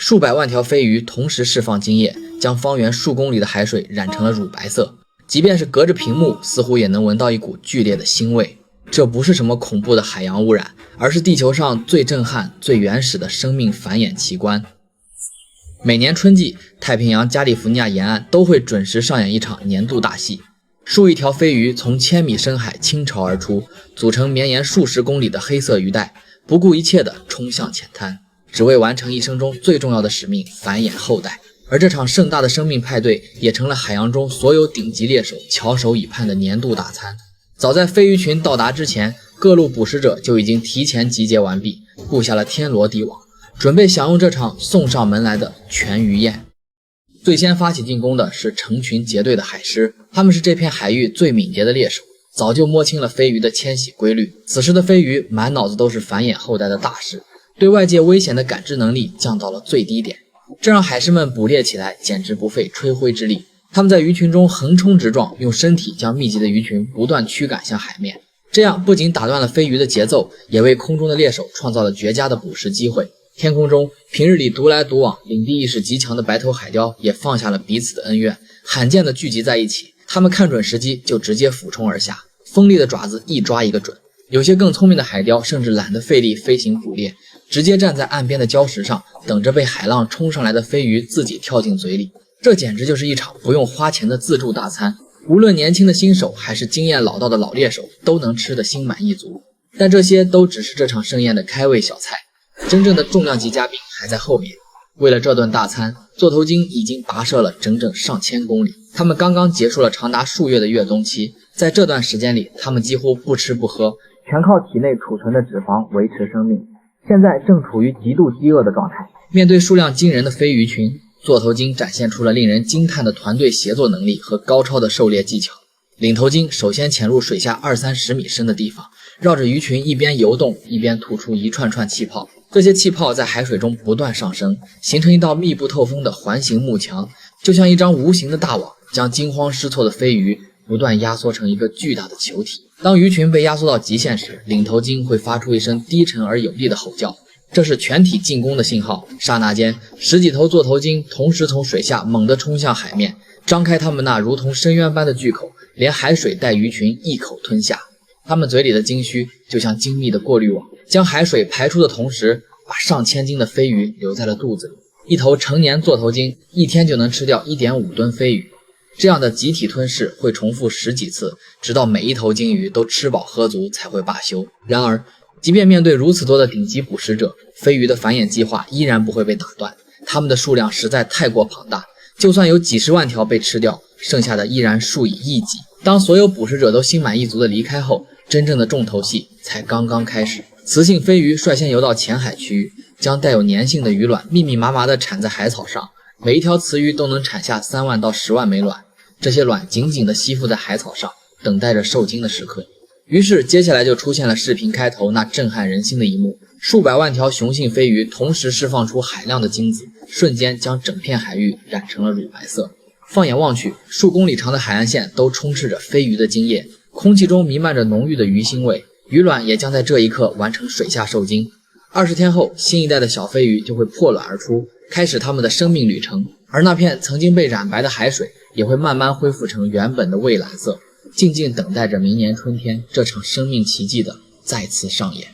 数百万条飞鱼同时释放精液，将方圆数公里的海水染成了乳白色。即便是隔着屏幕，似乎也能闻到一股剧烈的腥味。这不是什么恐怖的海洋污染，而是地球上最震撼、最原始的生命繁衍奇观。每年春季，太平洋加利福尼亚沿岸都会准时上演一场年度大戏。数亿条飞鱼从千米深海倾巢而出，组成绵延数十公里的黑色鱼带，不顾一切地冲向浅滩，只为完成一生中最重要的使命——繁衍后代。而这场盛大的生命派对也成了海洋中所有顶级猎手翘首以盼的年度大餐。早在飞鱼群到达之前，各路捕食者就已经提前集结完毕，布下了天罗地网，准备享用这场送上门来的全鱼宴。最先发起进攻的是成群结队的海狮，他们是这片海域最敏捷的猎手，早就摸清了飞鱼的迁徙规律。此时的飞鱼满脑子都是繁衍后代的大事，对外界危险的感知能力降到了最低点，这让海狮们捕猎起来简直不费吹灰之力。他们在鱼群中横冲直撞，用身体将密集的鱼群不断驱赶向海面，这样不仅打断了飞鱼的节奏，也为空中的猎手创造了绝佳的捕食机会。天空中平日里独来独往、领地意识极强的白头海雕也放下了彼此的恩怨，罕见的聚集在一起。他们看准时机就直接俯冲而下，锋利的爪子一抓一个准。有些更聪明的海雕甚至懒得费力飞行捕猎，直接站在岸边的礁石上，等着被海浪冲上来的飞鱼自己跳进嘴里。这简直就是一场不用花钱的自助大餐，无论年轻的新手还是经验老道的老猎手，都能吃得心满意足。但这些都只是这场盛宴的开胃小菜，真正的重量级嘉宾还在后面。为了这顿大餐，座头鲸已经跋涉了整整上千公里。他们刚刚结束了长达数月的越冬期，在这段时间里，他们几乎不吃不喝，全靠体内储存的脂肪维持生命。现在正处于极度饥饿的状态。面对数量惊人的飞鱼群，座头鲸展现出了令人惊叹的团队协作能力和高超的狩猎技巧。领头鲸首先潜入水下20-30米深的地方，绕着鱼群一边游动一边吐出一串串气泡。这些气泡在海水中不断上升，形成一道密不透风的环形幕墙，就像一张无形的大网，将惊慌失措的飞鱼不断压缩成一个巨大的球体。当鱼群被压缩到极限时，领头鲸会发出一声低沉而有力的吼叫，这是全体进攻的信号。刹那间，十几头座头鲸同时从水下猛地冲向海面，张开它们那如同深渊般的巨口，连海水带鱼群一口吞下。它们嘴里的鲸须就像精密的过滤网，将海水排出的同时，把上千斤的飞鱼留在了肚子里。一头成年座头鲸一天就能吃掉 1.5 吨飞鱼。这样的集体吞噬会重复10几次，直到每一头鲸鱼都吃饱喝足才会罢休。然而，即便面对如此多的顶级捕食者，飞鱼的繁衍计划依然不会被打断。它们的数量实在太过庞大，就算有几十万条被吃掉，剩下的依然数以亿计。当所有捕食者都心满意足地离开后，真正的重头戏才刚刚开始。雌性飞鱼率先游到浅海区域，将带有粘性的鱼卵密密麻麻地产在海草上，每一条雌鱼都能产下3万到10万枚卵。这些卵紧紧地吸附在海草上，等待着受精的时刻。于是接下来就出现了视频开头那震撼人心的一幕，数百万条雄性飞鱼同时释放出海量的精子，瞬间将整片海域染成了乳白色。放眼望去，数公里长的海岸线都充斥着飞鱼的精液，空气中弥漫着浓郁的鱼腥味，鱼卵也将在这一刻完成水下受精。20天后，新一代的小飞鱼就会破卵而出，开始它们的生命旅程。而那片曾经被染白的海水也会慢慢恢复成原本的蔚蓝色，静静等待着明年春天这场生命奇迹的再次上演。